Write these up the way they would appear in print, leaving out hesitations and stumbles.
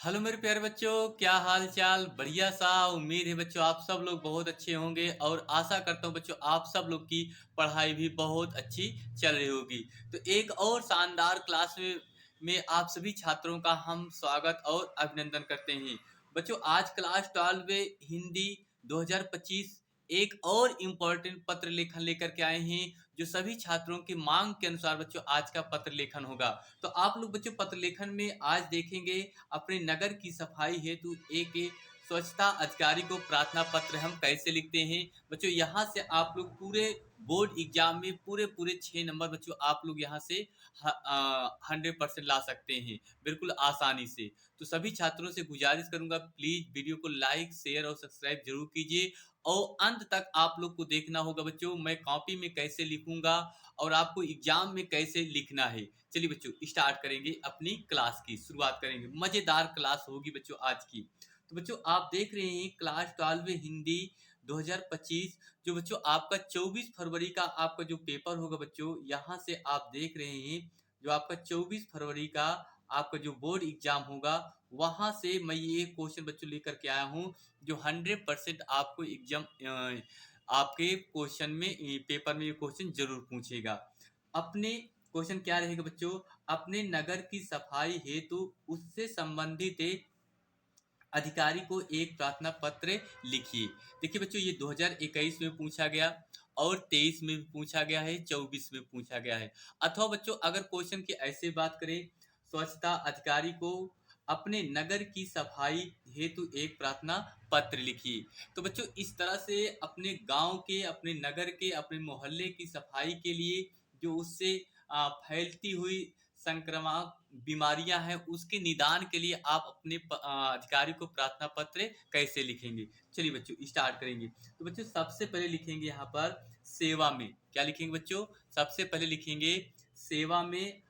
Hello मेरे प्यारे बच्चों, क्या हाल चाल। बढ़िया सा। उम्मीद है बच्चों आप सब लोग बहुत अच्छे होंगे और आशा करता हूँ बच्चों आप सब लोग की पढ़ाई भी बहुत अच्छी चल रही होगी। तो एक और शानदार क्लास में आप सभी छात्रों का हम स्वागत और अभिनंदन करते हैं। बच्चों आज क्लास 12 में हिंदी 2025 एक और इम्पोर्टेंट पत्र लेखन लेकर के आए हैं, जो सभी छात्रों की मांग के अनुसार बच्चों आज का पत्र लेखन होगा। तो आप लोग बच्चों पत्र लेखन में आज देखेंगे अपने नगर की सफाई हेतु एक स्वच्छता अधिकारी को प्रार्थना पत्र हम कैसे लिखते हैं। बच्चों यहाँ से आप लोग पूरे बोर्ड एग्जाम में पूरे पूरे 6 नंबर बच्चों आप लोग यहाँ से 100% ला सकते हैं, बिल्कुल आसानी से। तो सभी छात्रों से गुजारिश करूंगा प्लीज वीडियो को लाइक शेयर और सब्सक्राइब जरूर कीजिए और अंत तक आप लोग को देखना होगा बच्चों मैं कॉपी में कैसे लिखूंगा और आपको एग्जाम में कैसे लिखना है। चलिए बच्चों स्टार्ट करेंगे, अपनी क्लास की शुरुआत करेंगे। मजेदार क्लास होगी बच्चों आज की। तो बच्चों आप देख रहे हैं क्लास 12 हिंदी 2025, जो बच्चों आपका 24 फरवरी का आपका जो पेपर होगा बच्चों, यहाँ से आप देख रहे हैं जो आपका 24 फरवरी का आपका जो बोर्ड एग्जाम होगा, वहां से मैं ये क्वेश्चन बच्चों लेकर के आया हूँ जो 100% आपको एग्जाम आपके क्वेश्चन में पेपर में ये क्वेश्चन जरूर पूछेगा। अपने क्वेश्चन क्या रहेगा बच्चों, अपने नगर की सफाई हेतु उससे संबंधित एक अधिकारी को एक प्रार्थना पत्र लिखिए। देखिए बच्चों ये 2021 में पूछा गया और 23 में भी पूछा गया है, 24 में पूछा गया है। अथवा बच्चों अगर क्वेश्चन की ऐसे बात करें, स्वच्छता अधिकारी को अपने नगर की सफाई हेतु एक प्रार्थना पत्र लिखिए। तो बच्चों इस तरह से अपने गांव के, अपने नगर के, अपने मोहल्ले की सफाई के लिए जो उससे फैलती हुई संक्रामक बीमारियां हैं उसके निदान के लिए आप अपने अधिकारी को प्रार्थना पत्र कैसे लिखेंगे। चलिए बच्चों स्टार्ट करेंगे। तो बच्चों सबसे पहले लिखेंगे यहाँ पर सेवा में, क्या लिखेंगे बच्चों, सबसे पहले लिखेंगे सेवा में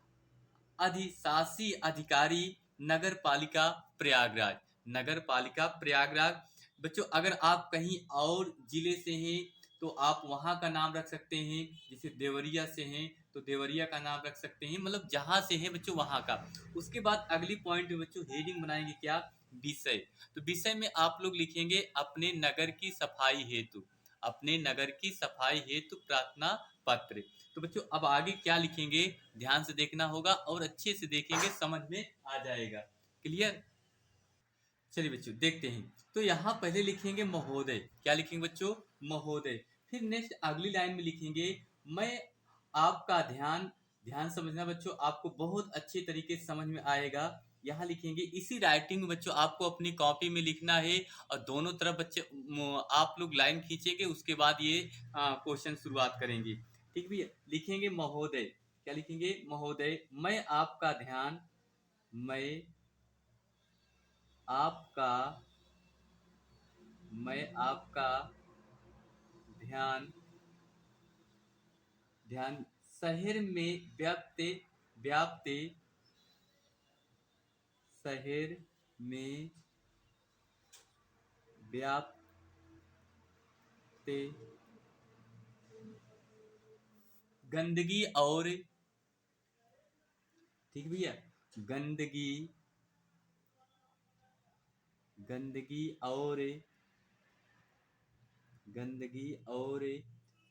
अधिशासी अधिकारी नगर पालिका प्रयागराज। नगर पालिका प्रयागराज। बच्चों अगर आप कहीं और जिले से हैं तो आप वहां का नाम रख सकते हैं, जैसे देवरिया से हैं तो देवरिया का नाम रख सकते हैं, मतलब जहां से हैं बच्चों वहां का। उसके बाद अगली पॉइंट में बच्चों हेडिंग बनाएंगे क्या, विषय। तो विषय में आप लोग लिखेंगे अपने नगर की सफाई हेतु, अपने नगर की सफाई हेतु प्रार्थना पत्र। तो बच्चों अब आगे क्या लिखेंगे ध्यान से देखना होगा और अच्छे से देखेंगे समझ में आ जाएगा। क्लियर। चलिए बच्चों देखते हैं। तो यहाँ पहले लिखेंगे महोदय, क्या लिखेंगे बच्चों, महोदय। फिर नेक्स्ट अगली लाइन में लिखेंगे मैं आपका ध्यान, ध्यान समझना बच्चों आपको बहुत अच्छे तरीके से समझ में आएगा। यहाँ लिखेंगे इसी राइटिंग में बच्चों आपको अपनी कॉपी में लिखना है और दोनों तरफ बच्चे आप लोग लाइन खींचेंगे, उसके बाद ये क्वेश्चन शुरुआत करेंगे। ठीक भैया, लिखेंगे महोदय, क्या लिखेंगे, महोदय मैं आपका मैं आपका ध्यान ध्यान शहर में व्याप्त शहर में व्याप्त गंदगी और, ठीक भैया, गंदगी गंदगी और गंदगी और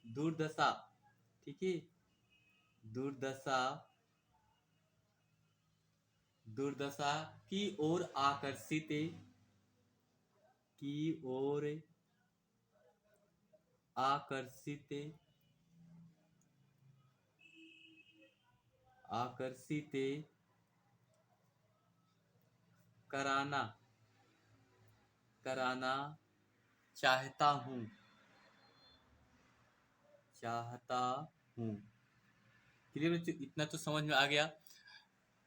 दुर्दशा, ठीक है, दुर्दशा दुर्दशा की ओर की ओर आकर्षित आकर्षित कराना कराना चाहता हूँ चाहता हूँ। क्लियर बच्चों, इतना तो समझ में आ गया।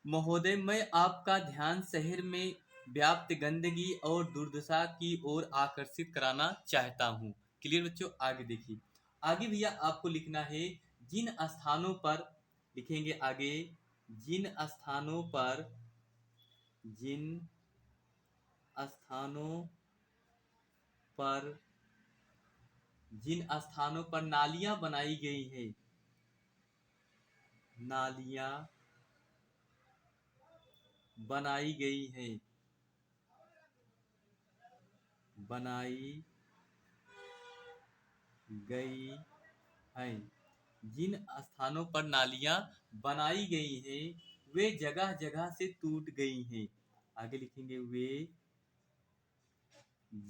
महोदय मैं आपका ध्यान शहर में व्याप्त गंदगी और दुर्दशा की ओर आकर्षित कराना चाहता हूँ। क्लियर बच्चों, आगे देखिए। आगे भैया आपको लिखना है जिन स्थानों पर, लिखेंगे आगे जिन स्थानों पर जिन स्थानों पर जिन स्थानों पर नालियां बनाई गई हैं, नालियां बनाई गई हैं बनाई गई हैं। जिन स्थानों पर नालियां बनाई गई हैं वे जगह जगह से टूट गई हैं। आगे लिखेंगे वे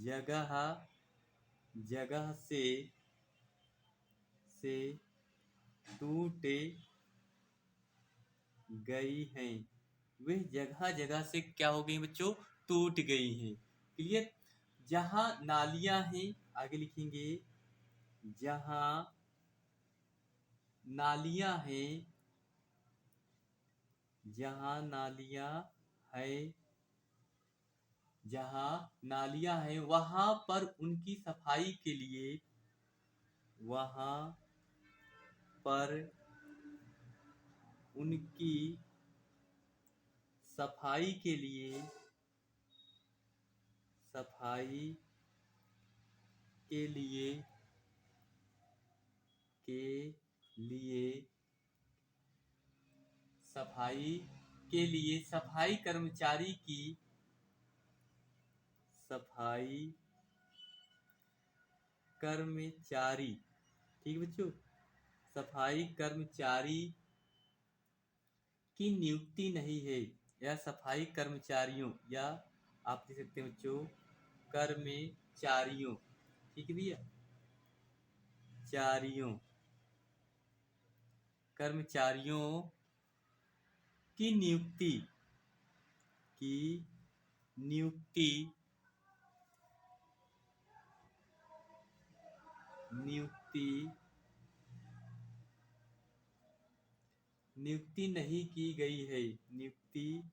जगह जगह से टूट गई हैं। वे जगह जगह से क्या हो गई बच्चों? टूट गई हैं। क्लियर? जहां नालियां हैं, आगे लिखेंगे जहां नालियां हैं, जहां नालियां है जहां नालियां हैं वहां पर उनकी सफाई के लिए वहां पर उनकी सफाई के लिए सफाई के लिए के लिए सफाई के लिए सफाई कर्मचारी की सफाई कर्मचारी, ठीक बच्चों, सफाई कर्मचारी की नियुक्ति नहीं है। या सफाई कर्मचारियों, या आप देख सकते हैं बच्चों कर्मचारियों, ठीक है भैया, चारियों, कर्मचारियों की नियुक्ति की नियुक्ति नियुक्ति नियुक्ति नहीं की गई है। नियुक्ति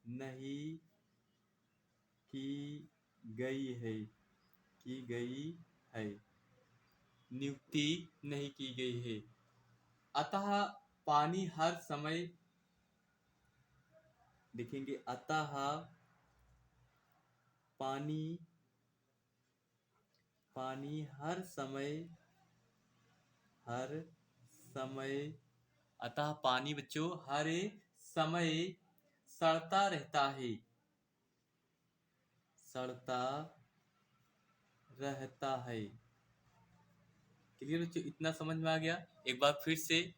नहीं की गई है। की गई है। नियुक्ति नहीं की गई है। अतः पानी हर समय, लिखेंगे अतः पानी पानी हर समय अतः पानी बच्चों हर समय सड़ता रहता है। सड़ता रहता है। क्लियर बच्चों? इतना समझ में आ गया? एक बार फिर से,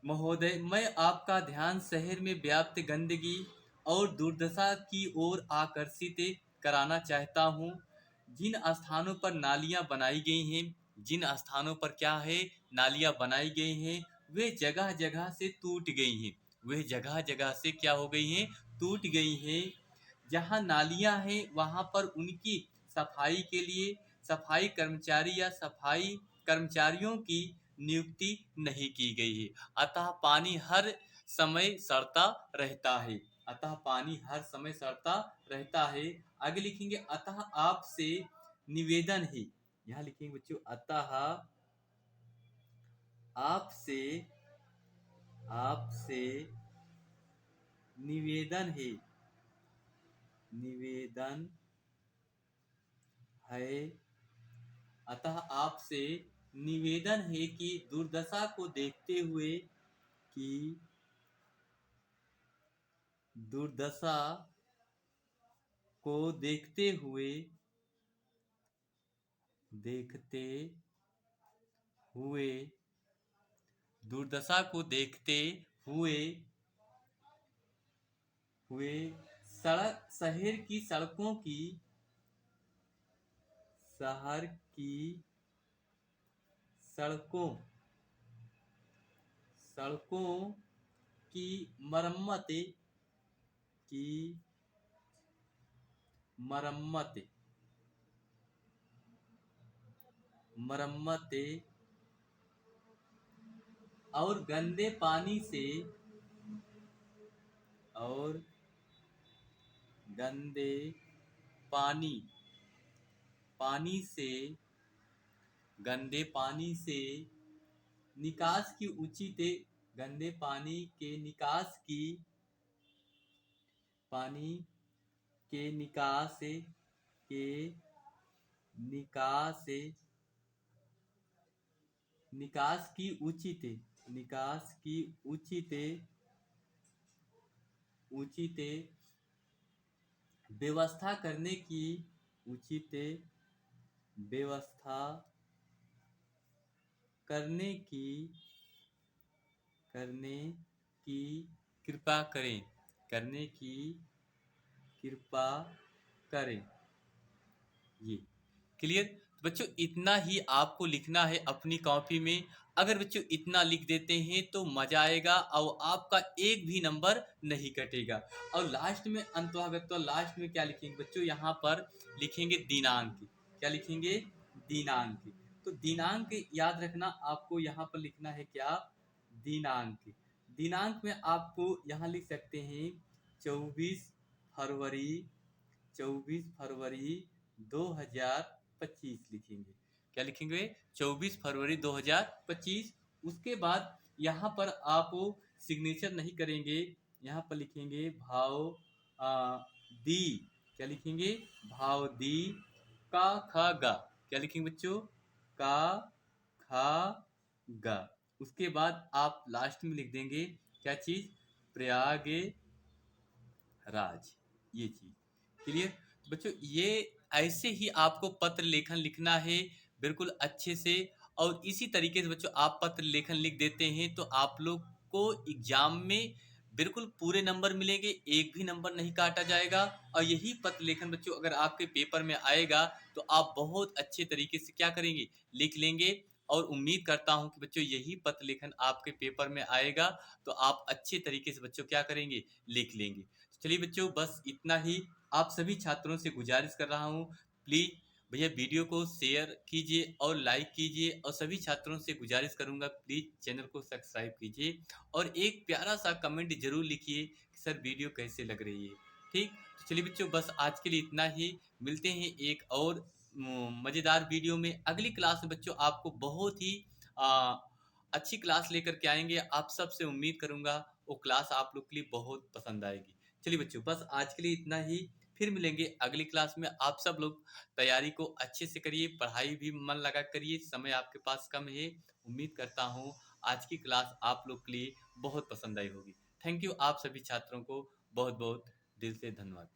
महोदय, मैं आपका ध्यान शहर में व्याप्त गंदगी और दुर्दशा की ओर आकर्षित कराना चाहता हूँ। जिन स्थानों पर नालियाँ बनाई गई हैं, जिन स्थानों पर क्या है, नालियाँ बनाई गई हैं, वे जगह जगह से टूट गई हैं। वे जगह जगह से क्या हो गई हैं? टूट गई हैं। जहाँ नालियाँ हैं वहाँ पर उनकी सफाई के लिए सफाई कर्मचारी या सफाई कर्मचारियों की नियुक्ति नहीं की गई है। अतः पानी हर समय सड़ता रहता है। अतः पानी हर समय सड़ता रहता है। आगे लिखेंगे अतः आपसे निवेदन है। यहाँ लिखेंगे बच्चों अतः आपसे आपसे निवेदन है। निवेदन है। अतः आपसे निवेदन है कि दुर्दशा को देखते हुए कि दुर्दशा को देखते हुए दुर्दशा को देखते हुए शहर की सड़कों की मरम्मत और गंदे पानी से गंदे पानी से निकास की उचित गंदे पानी के निकास की पानी के निकास के निकास निकास की उचित व्यवस्था करने की उचित व्यवस्था करने की करने की कृपा करें। करने की कृपा करें। ये क्लियर। तो बच्चों इतना ही आपको लिखना है अपनी कॉपी में। अगर बच्चों इतना लिख देते हैं तो मजा आएगा और आपका एक भी नंबर नहीं कटेगा। और लास्ट में अंतभागत तो लास्ट में क्या लिखेंगे बच्चों, यहाँ पर लिखेंगे दिनांक। क्या लिखेंगे? दिनांक। तो दिनांक याद रखना आपको, यहाँ पर लिखना है क्या? दिनांक। दिनांक में आपको यहाँ लिख सकते हैं 24 फरवरी 24 फरवरी 2025 लिखेंगे। क्या लिखेंगे? 24 फरवरी 2025। उसके बाद यहाँ पर आप सिग्नेचर नहीं करेंगे, यहाँ पर लिखेंगे भाव दी। क्या लिखेंगे? भाव दी का खा गा। क्या लिखेंगे बच्चों? का खा गा। उसके बाद आप लास्ट में लिख देंगे क्या चीज? प्रयाग राज। ये चीज क्लियर। बच्चों ये ऐसे ही आपको पत्र लेखन लिखना है बिल्कुल अच्छे से। और इसी तरीके से बच्चों आप पत्र लेखन लिख देते हैं तो आप लोग को एग्जाम में बिल्कुल पूरे नंबर मिलेंगे, एक भी नंबर नहीं काटा जाएगा। और यही पत्र लेखन बच्चों अगर आपके पेपर में आएगा तो आप बहुत अच्छे तरीके से क्या करेंगे? लिख लेंगे। और उम्मीद करता हूं कि बच्चों यही पत्र लेखन आपके पेपर में आएगा तो आप अच्छे तरीके से बच्चों क्या करेंगे? लिख लेंगे। चलिए बच्चों बस इतना ही। आप सभी छात्रों से गुजारिश कर रहा हूँ, प्लीज भैया वीडियो को शेयर कीजिए और लाइक कीजिए। और सभी छात्रों से गुजारिश करूंगा प्लीज चैनल को सब्सक्राइब कीजिए और एक प्यारा सा कमेंट जरूर लिखिए कि सर वीडियो कैसे लग रही है। ठीक। तो चलिए बच्चों बस आज के लिए इतना ही। मिलते हैं एक और मजेदार वीडियो में। अगली क्लास में बच्चों आपको बहुत ही आ, अच्छी क्लास लेकर के आएंगे। आप सबसे उम्मीद करूंगा वो क्लास आप लोग के लिए बहुत पसंद आएगी। चलिए बच्चों बस आज के लिए इतना ही। फिर मिलेंगे अगली क्लास में। आप सब लोग तैयारी को अच्छे से करिए, पढ़ाई भी मन लगा करिए, समय आपके पास कम है। उम्मीद करता हूँ आज की क्लास आप लोग के लिए बहुत पसंद आई होगी। Thank you. आप सभी छात्रों को बहुत बहुत दिल से धन्यवाद।